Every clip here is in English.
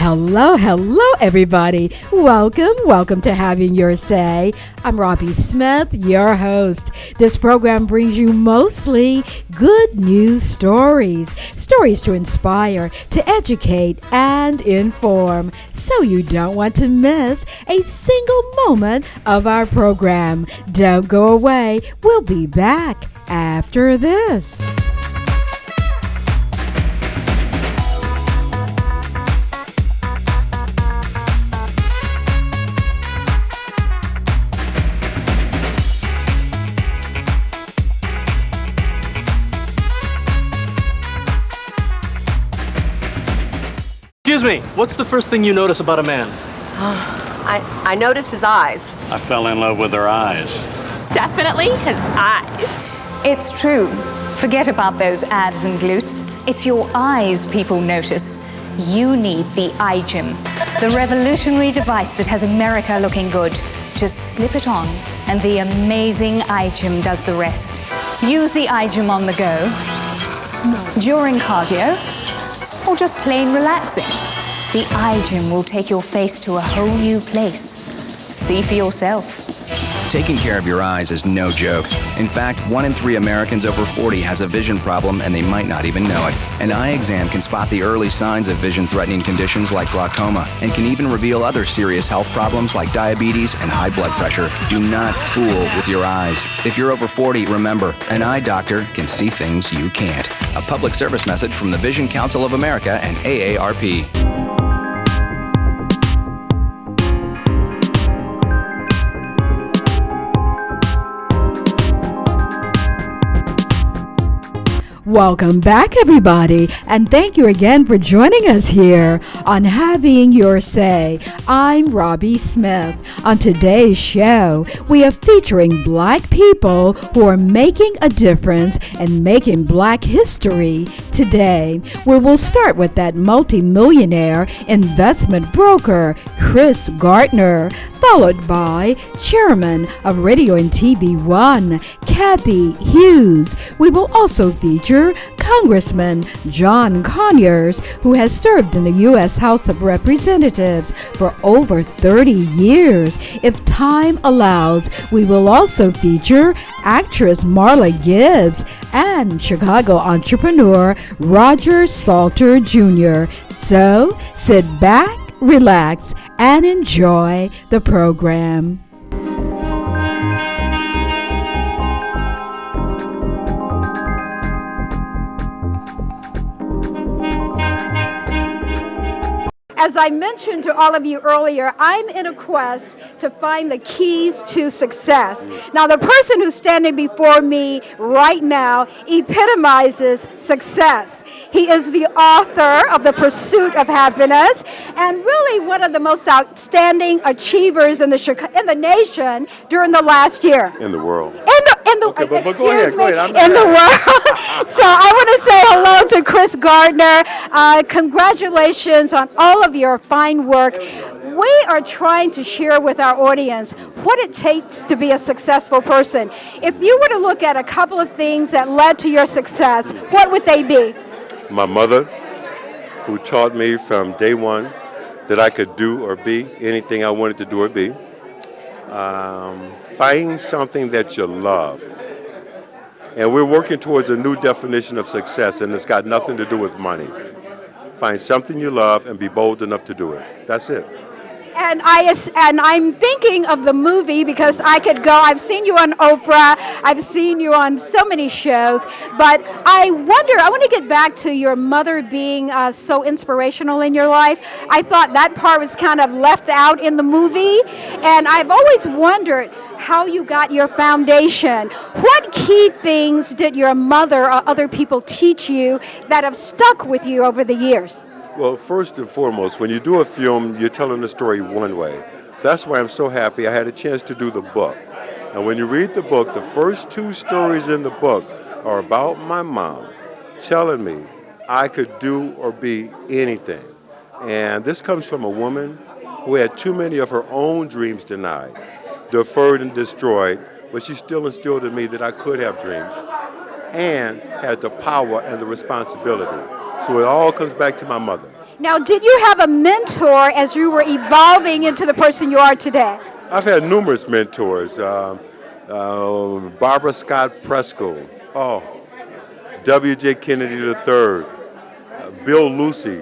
Hello, hello, everybody. Welcome to Having Your Say. I'm Robbie Smith, your host. This program brings you mostly good news stories to inspire, to educate, and inform. So you don't want to miss a single moment of our program. Don't go away. We'll be back after this. Excuse me, what's the first thing you notice about a man? I notice his eyes. I fell in love with her eyes. Definitely his eyes. It's true. Forget about those abs and glutes. It's your eyes people notice. You need the eye gym, the revolutionary device that has America looking good. Just slip it on, and the amazing eye gym does the rest. Use the eye gym on the go, during cardio, or just plain relaxing. The eye gym will take your face to a whole new place. See for yourself. Taking care of your eyes is no joke. In fact, 1 in 3 Americans over 40 has a vision problem and they might not even know it. An eye exam can spot the early signs of vision-threatening conditions like glaucoma and can even reveal other serious health problems like diabetes and high blood pressure. Do not fool with your eyes. If you're over 40, remember, an eye doctor can see things you can't. A public service message from the Vision Council of America and AARP. Welcome back, everybody, and thank you again for joining us here on Having Your Say. I'm Robbie Smith. On today's show, we are featuring Black people who are making a difference and making Black history today, where we'll start with that multi-millionaire investment broker, Chris Gardner, followed by Chairman of Radio and TV One, Cathy Hughes. We will also feature Congressman John Conyers, who has served in the U.S. House of Representatives for over 30 years. If time allows, we will also feature actress Marla Gibbs and Chicago entrepreneur Roger Salter Jr. So sit back, relax, and enjoy the program. As I mentioned to all of you earlier, I'm in a quest to find the keys to success. Now, the person who's standing before me right now epitomizes success. He is the author of The Pursuit of Happiness and really one of the most outstanding achievers in the nation during the last year. In the world. Okay, but go ahead. In the world. So I want to say hello to Chris Gardner. Congratulations on all of your fine work. We are trying to share with our audience what it takes to be a successful person. If you were to look at a couple of things that led to your success, what would they be? My mother, who taught me from day one that I could do or be anything I wanted to do or be. Find something that you love. And we're working towards a new definition of success, and it's got nothing to do with money. Find something you love and be bold enough to do it. That's it. And I'm thinking of the movie because I could go. I've seen you on Oprah. I've seen you on so many shows. But I want to get back to your mother being so inspirational in your life. I thought that part was kind of left out in the movie. And I've always wondered how you got your foundation. What key things did your mother or other people teach you that have stuck with you over the years? Well, first and foremost, when you do a film, you're telling the story one way. That's why I'm so happy I had a chance to do the book. And when you read the book, the first 2 stories in the book are about my mom telling me I could do or be anything. And this comes from a woman who had too many of her own dreams denied, deferred and destroyed, but she still instilled in me that I could have dreams and had the power and the responsibility. So it all comes back to my mother. Now, did you have a mentor as you were evolving into the person you are today? I've had numerous mentors. Barbara Scott Presco, W.J. Kennedy III, Bill Lucy.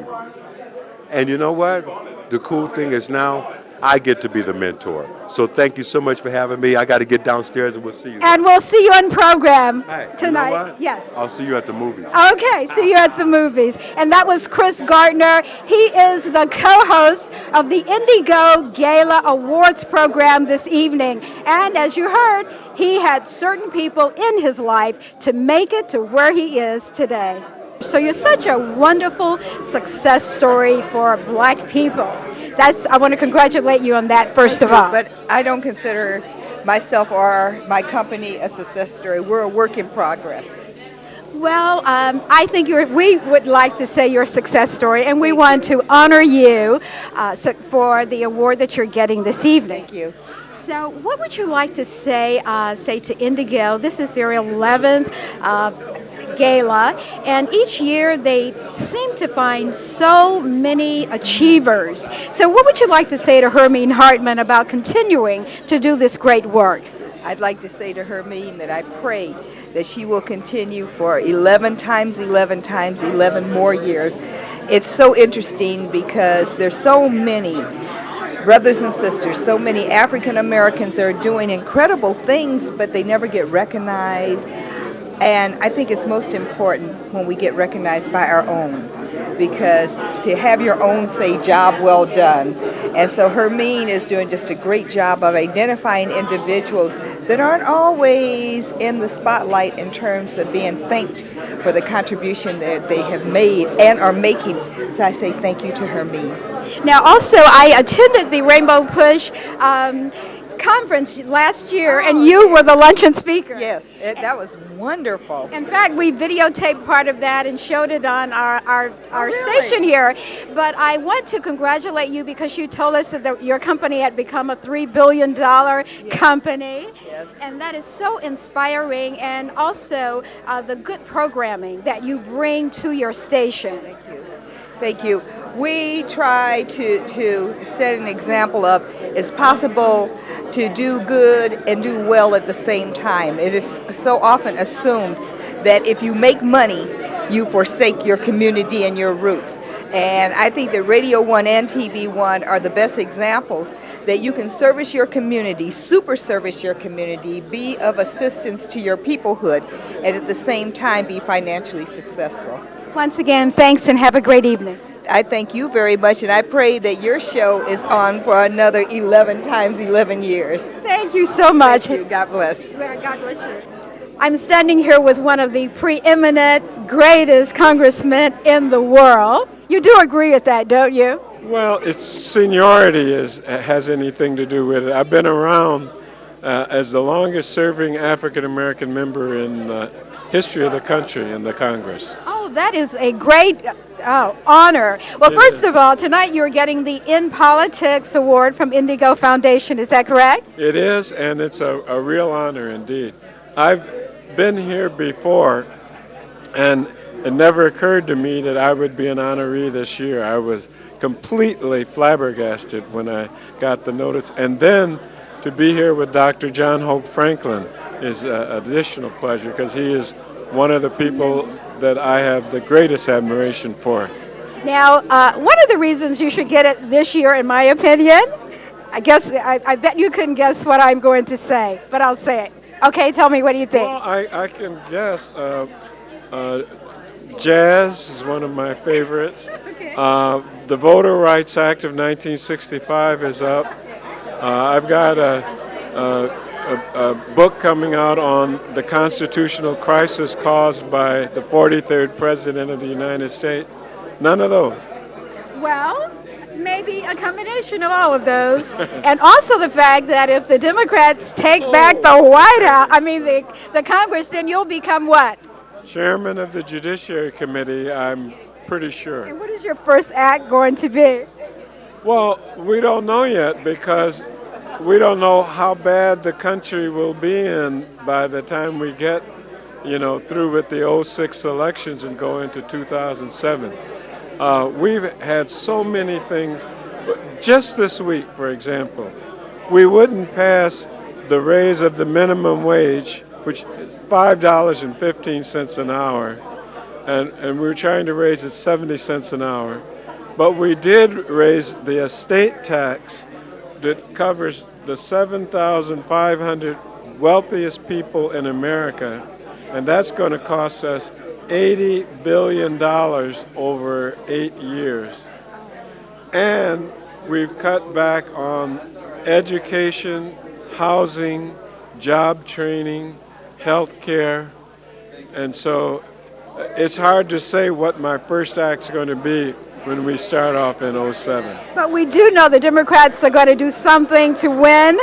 And you know what? The cool thing is now I get to be the mentor. So thank you so much for having me. I got to get downstairs and we'll see you. And we'll see you on program tonight. You know what? Yes. I'll see you at the movies. Okay, see you at the movies. And that was Chris Gardner. He is the co-host of the Indigo Gala Awards program this evening. And as you heard, he had certain people in his life to make it to where he is today. So you're such a wonderful success story for Black people. I want to congratulate you on that, first of all. But I don't consider myself or my company a success story. We're a work in progress. Well, I think we would like to say you're a success story, and we want to honor you for the award that you're getting this evening. Thank you. So what would you like to say to Indigo? This is their 11th gala, and each year they seem to find so many achievers. So what would you like to say to Hermine Hartman about continuing to do this great work? I'd like to say to Hermine that I pray that she will continue for 11 times 11 times 11 more years. It's so interesting because there's so many brothers and sisters, so many African Americans that are doing incredible things, but they never get recognized. And I think it's most important when we get recognized by our own, because to have your own say, job well done. And so Hermine is doing just a great job of identifying individuals that aren't always in the spotlight in terms of being thanked for the contribution that they have made and are making. So I say thank you to Hermine. Now also, I attended the Rainbow Push conference last year, and you were the luncheon speaker. Yes, that was wonderful. In fact, we videotaped part of that and showed it on our station here. But I want to congratulate you because you told us that your company had become a $3 billion company. Yes. And that is so inspiring, and also the good programming that you bring to your station. Thank you. Thank you. We try to set an example of it's possible to do good and do well at the same time. It is so often assumed that if you make money, you forsake your community and your roots. And I think that Radio 1 and TV 1 are the best examples that you can service your community, super service your community, be of assistance to your peoplehood, and at the same time be financially successful. Once again, thanks and have a great evening. I thank you very much, and I pray that your show is on for another 11 times 11 years. Thank you so much. Thank you. God bless. God bless you. I'm standing here with one of the preeminent, greatest congressmen in the world. You do agree with that, don't you? Well, it's seniority has anything to do with it. I've been around as the longest serving African American member in the history of the country in the Congress. Oh, that is a great honor. Well, first of all, tonight you're getting the In Politics Award from Indigo Foundation. Is that correct? It is, and it's a real honor indeed. I've been here before, and it never occurred to me that I would be an honoree this year. I was completely flabbergasted when I got the notice. And then to be here with Dr. John Hope Franklin is an additional pleasure, because he is one of the people that I have the greatest admiration for. Now, one of the reasons you should get it this year, in my opinion, I bet you couldn't guess what I'm going to say, but I'll say it. Okay, tell me, what do you think? Well, I can guess. Jazz is one of my favorites. Okay. The Voter Rights Act of 1965 is up. I've got a book coming out on the constitutional crisis caused by the 43rd President of the United States. None of those. Well, maybe a combination of all of those. And also the fact that if the Democrats take back the White House, the Congress, then you'll become what? Chairman of the Judiciary Committee, I'm pretty sure. And what is your first act going to be? Well, we don't know yet, because we don't know how bad the country will be in by the time we get, through with the 2006 elections and go into 2007. We've had so many things. Just this week, for example, we wouldn't pass the raise of the minimum wage, which is $5.15 an hour, and we were trying to raise it 70 cents an hour. But we did raise the estate tax that covers the 7,500 wealthiest people in America, and that's going to cost us $80 billion over 8 years. And we've cut back on education, housing, job training, health care, and so it's hard to say what my first act's going to be when we start off in '07. But we do know the Democrats are going to do something to win.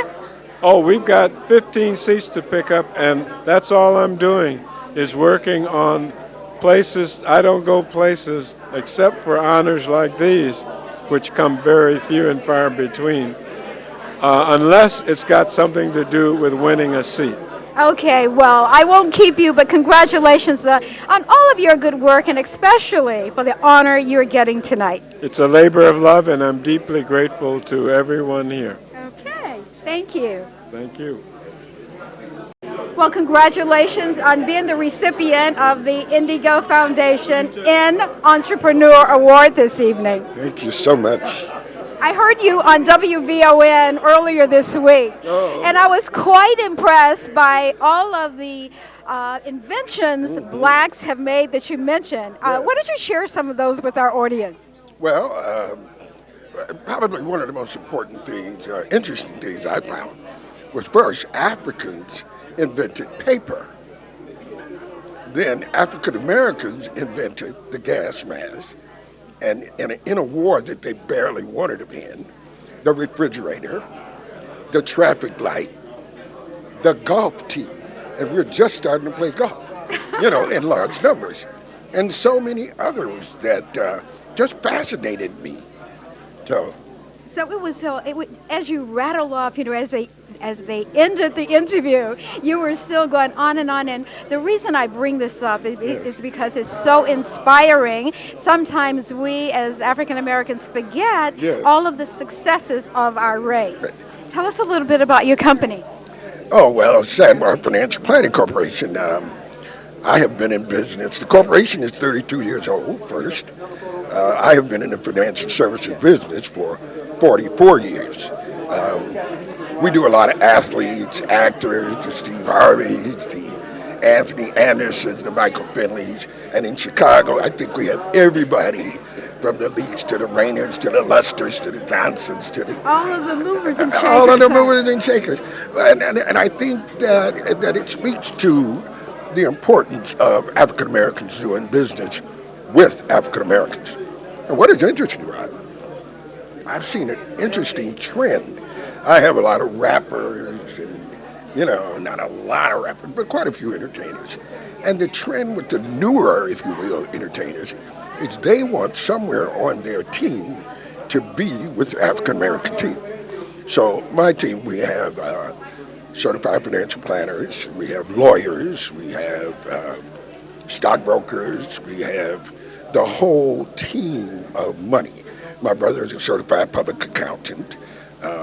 Oh, we've got 15 seats to pick up, and that's all I'm doing is working on places. I don't go places except for honors like these, which come very few and far between, unless it's got something to do with winning a seat. Okay, well, I won't keep you, but congratulations on all of your good work, and especially for the honor you're getting tonight. It's a labor of love, and I'm deeply grateful to everyone here. Okay, thank you. Thank you. Well, congratulations on being the recipient of the Indigo Foundation in Entrepreneur Award this evening. Thank you so much. I heard you on WVON earlier this week, and I was quite impressed by all of the inventions blacks have made that you mentioned. Why don't you share some of those with our audience? Well, probably one of the most important things, interesting things I found was first, Africans invented paper. Then African Americans invented the gas mask. And in a war that they barely wanted to be in, the refrigerator, the traffic light, the golf tee, and we're just starting to play golf, in large numbers, and so many others that just fascinated me. So it was as you rattle off, as they ended the interview, you were still going on, and the reason I bring this up is because it's so inspiring. Sometimes we as African Americans forget all of the successes of our race. Tell us a little bit about your company. Oh, well, Sandbar Financial Planning Corporation. I have been in business. The corporation is 32 years old first. I have been in the financial services business for 44 years. We do a lot of athletes, actors, the Steve Harveys, the Anthony Andersons, the Michael Finleys, and in Chicago, I think we have everybody from the Leeds to the Rayners to the Lusters to the Johnsons to the... All of the movers and shakers. All of the movers and shakers. And I think that it speaks to the importance of African Americans doing business with African Americans. And what is interesting, Rod, I've seen an interesting trend. I have a lot of rappers and, not a lot of rappers, but quite a few entertainers. And the trend with the newer, if you will, entertainers is they want somewhere on their team to be with the African American team. So my team, we have certified financial planners, we have lawyers, we have stockbrokers, we have the whole team of money. My brother is a certified public accountant.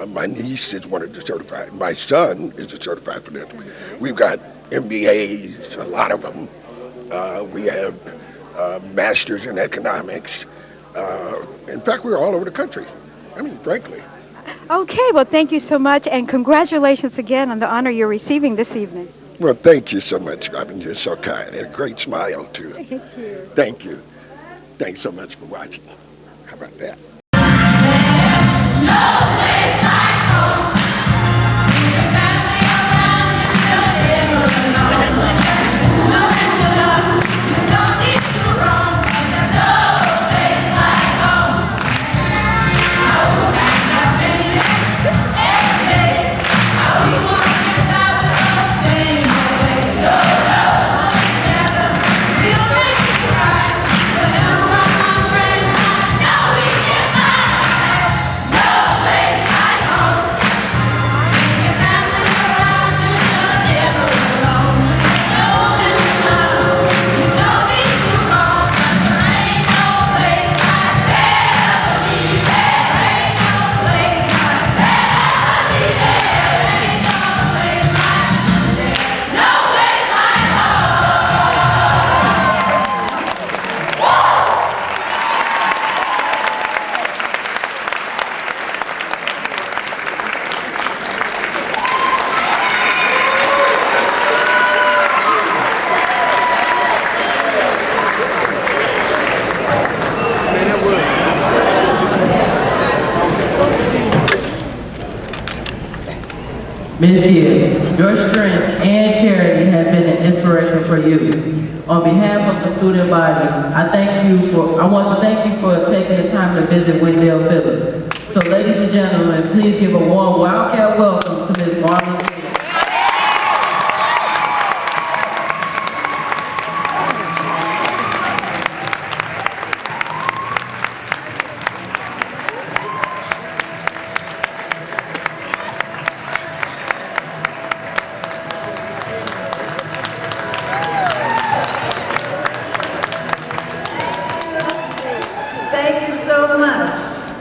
My niece is one of the certified. My son is a certified financial. We've got MBAs, a lot of them. We have masters in economics. In fact, we're all over the country. I mean, frankly. Okay, well, thank you so much, and congratulations again on the honor you're receiving this evening. Well, thank you so much, Robin. You're so kind. And a great smile, too. Thank you. Thank you. Thanks so much for watching. How about that? Ms. Gibbs, your strength and charity has been an inspiration for you. On behalf of the student body, I want to thank you for taking the time to visit Wendell Phillips. So ladies and gentlemen, please give a warm Wildcat welcome to Ms. Marla Gibbs. Thank you so much.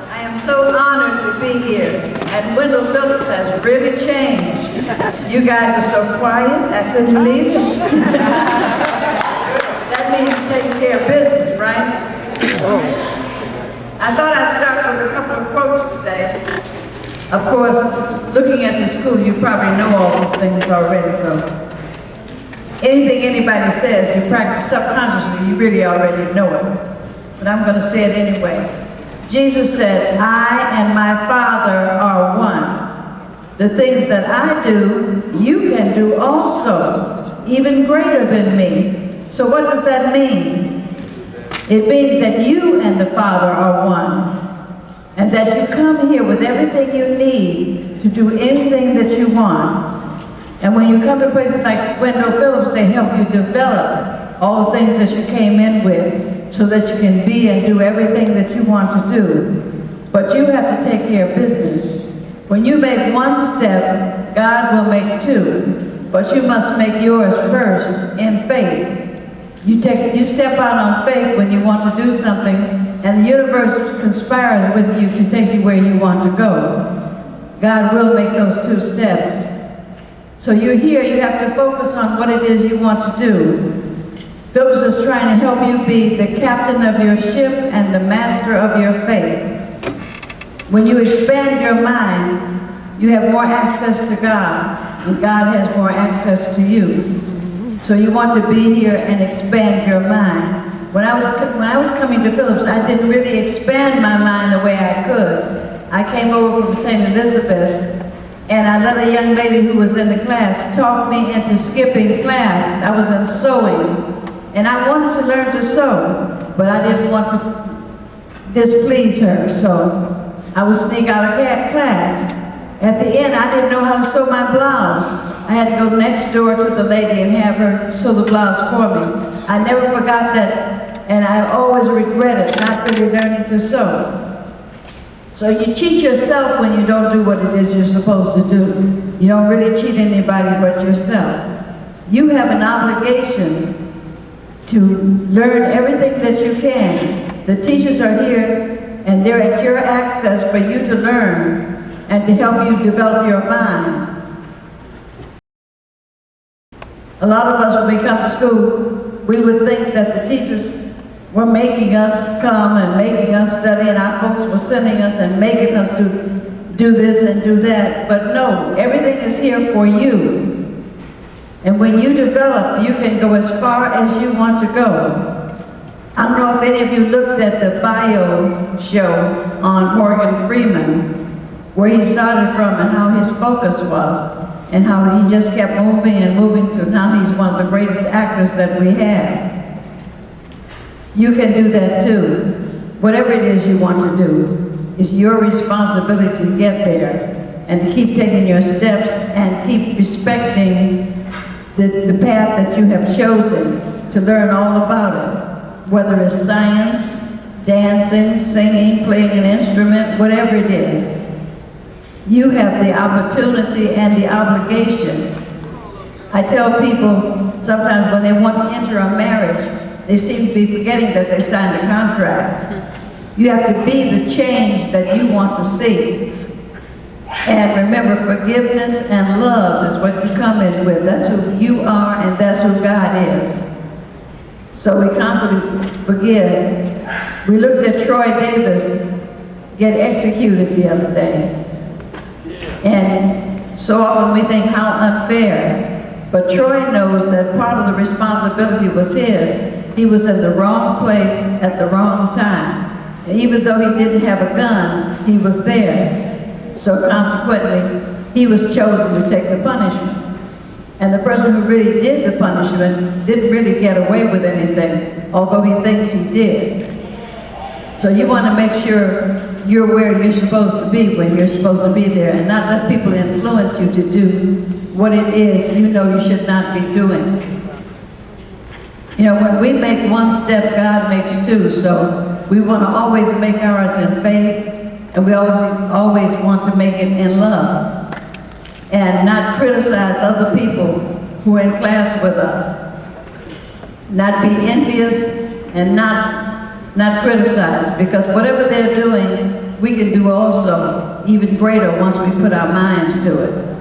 I am so honored to be here. And Wendell Phillips has really changed. You guys are so quiet, I couldn't believe it. That means taking care of business, right? I thought I'd start with a couple of quotes today. Of course, looking at the school, you probably know all these things already, so anything anybody says, you practice subconsciously, you really already know it. But I'm going to say it anyway. Jesus said, I and my Father are one. The things that I do, you can do also, even greater than me. So what does that mean? It means that you and the Father are one, and that you come here with everything you need to do anything that you want. And when you come to places like Wendell Phillips, they help you develop all the things that you came in with, so that you can be and do everything that you want to do. But you have to take care of business. When you make one step, God will make two. But you must make yours first in faith. You step out on faith when you want to do something, and the universe conspires with you to take you where you want to go. God will make those two steps. So you're here, you have to focus on what it is you want to do. Phillips is trying to help you be the captain of your ship and the master of your faith. When you expand your mind, you have more access to God, and God has more access to you. So you want to be here and expand your mind. When I was coming to Phillips, I didn't really expand my mind the way I could. I came over from St. Elizabeth, and I let a young lady who was in the class talk me into skipping class. I was in sewing. And I wanted to learn to sew, but I didn't want to displease her, so I would sneak out of class. At the end, I didn't know how to sew my blouse. I had to go next door to the lady and have her sew the blouse for me. I never forgot that, and I always regretted not really learning to sew. So you cheat yourself when you don't do what it is you're supposed to do. You don't really cheat anybody but yourself. You have an obligation to learn everything that you can. The teachers are here, and they're at your access for you to learn and to help you develop your mind. A lot of us, when we come to school, we would think that the teachers were making us come and making us study, and our folks were sending us and making us do this and do that. But no, everything is here for you. And when you develop, you can go as far as you want to go. I don't know if any of you looked at the bio show on Morgan Freeman, where he started from and how his focus was, and how he just kept moving and moving to now he's one of the greatest actors that we have. You can do that too. Whatever it is you want to do, it's your responsibility to get there and to keep taking your steps and keep respecting the path that you have chosen to learn all about it, whether it's science, dancing, singing, playing an instrument, whatever it is. You have the opportunity and the obligation. I tell people sometimes when they want to enter a marriage, they seem to be forgetting that they signed a contract. You have to be the change that you want to see. And remember, forgiveness and love is what you come in with. That's who you are, and that's who God is. So we constantly forgive. We looked at Troy Davis get executed the other day. And so often we think how unfair. But Troy knows that part of the responsibility was his. He was in the wrong place at the wrong time. And even though he didn't have a gun, he was there. So consequently, he was chosen to take the punishment. And the person who really did the punishment didn't really get away with anything, although he thinks he did. So you want to make sure you're where you're supposed to be when you're supposed to be there, and not let people influence you to do what it is you know you should not be doing. You know, when we make one step, God makes two, so we want to always make ours in faith, and we always want to make it in love. And not criticize other people who are in class with us. Not be envious and not criticize, because whatever they're doing, we can do also even greater once we put our minds to it.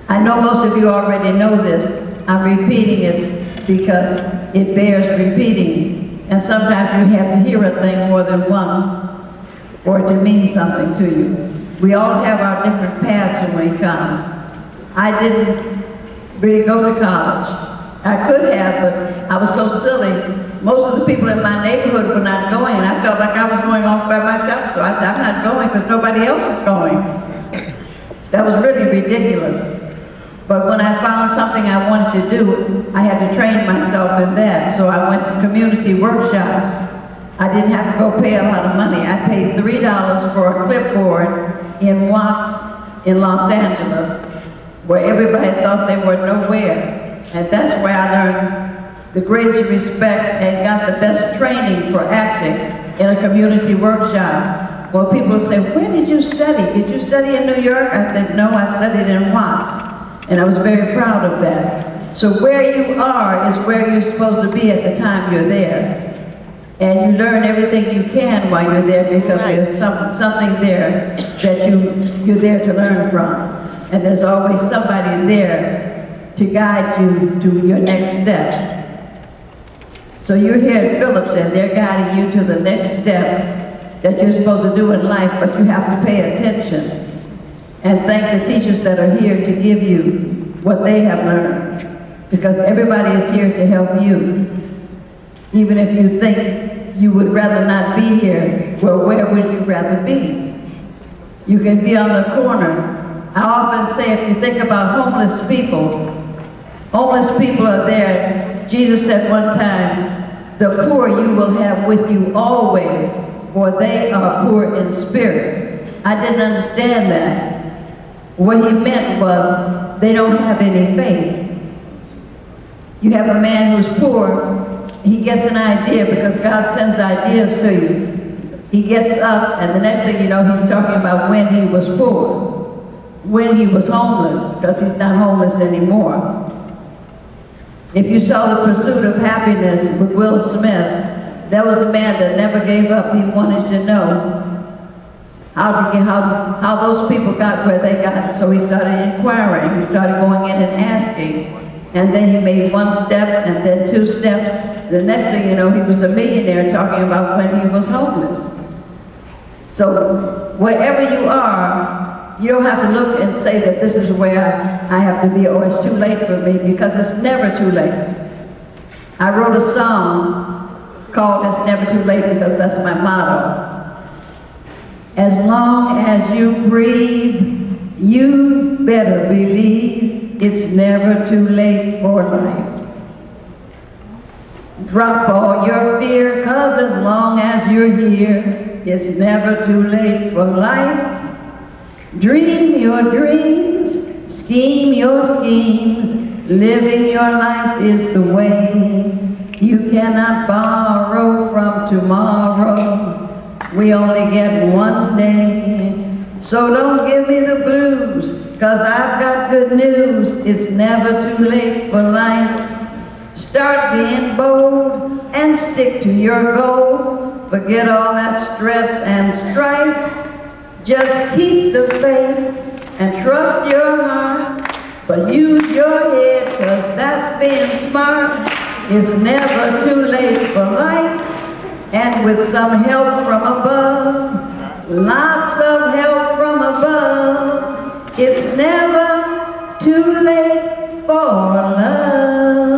I know most of you already know this. I'm repeating it because it bears repeating. And sometimes you have to hear a thing more than once for it to mean something to you. We all have our different paths when we come. I didn't really go to college. I could have, but I was so silly. Most of the people in my neighborhood were not going, and I felt like I was going off by myself, so I said, I'm not going because nobody else is going. That was really ridiculous. But when I found something I wanted to do, I had to train myself in that, so I went to community workshops. I didn't have to go pay a lot of money. I paid $3 for a clipboard in Watts in Los Angeles, where everybody thought they were nowhere. And that's where I learned the greatest respect and got the best training for acting in a community workshop. Well, people say, where did you study? Did you study in New York? I said, no, I studied in Watts. And I was very proud of that. So where you are is where you're supposed to be at the time you're there. And you learn everything you can while you're there, because there's something there that you're there to learn from. And there's always somebody there to guide you to your next step. So you're here at Phillips and they're guiding you to the next step that you're supposed to do in life, but you have to pay attention. And thank the teachers that are here to give you what they have learned, because everybody is here to help you. Even if you think you would rather not be here, well, where would you rather be? You can be on the corner. I often say, if you think about homeless people are there. Jesus said one time, the poor you will have with you always, for they are poor in spirit. I didn't understand that. What he meant was, they don't have any faith. You have a man who's poor, he gets an idea because God sends ideas to you. He gets up and the next thing you know, he's talking about when he was poor, when he was homeless, because he's not homeless anymore. If you saw The Pursuit of Happiness with Will Smith, that was a man that never gave up. He wanted to know how those people got where they got. So he started inquiring. He started going in and asking. And then he made one step and then two steps. The next thing you know, he was a millionaire talking about when he was homeless. So wherever you are, you don't have to look and say that this is where I have to be or it's too late for me, because it's never too late. I wrote a song called It's Never Too Late because that's my motto. As long as you breathe, you better believe it's never too late for life. Drop all your fear, cause as long as you're here, it's never too late for life. Dream your dreams, scheme your schemes, living your life is the way. You cannot borrow from tomorrow. We only get one day. So don't give me the blues, cause I've got good news. It's never too late for life. Start being bold and stick to your goal. Forget all that stress and strife. Just keep the faith and trust your heart. But use your head, cause that's being smart. It's never too late for life. And with some help from above, lots of help from above, it's never too late for love.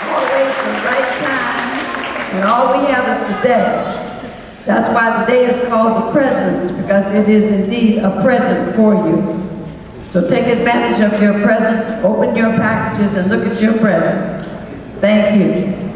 Always the right time And all we have is today. That's why the day is called the presents, because it is indeed a present for you. So take advantage of your present, open your packages, and look at your present. Thank you.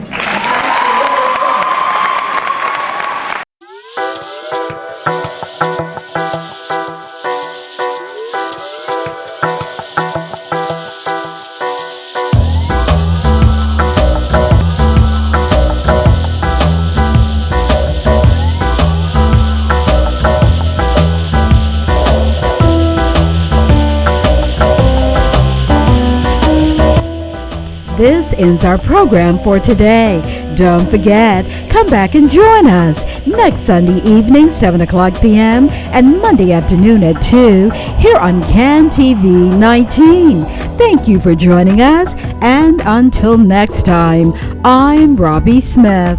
This ends our program for today. Don't forget, come back and join us next Sunday evening, 7 o'clock p.m. and Monday afternoon at 2 here on CAN TV 19. Thank you for joining us, and until next time, I'm Robbie Smith.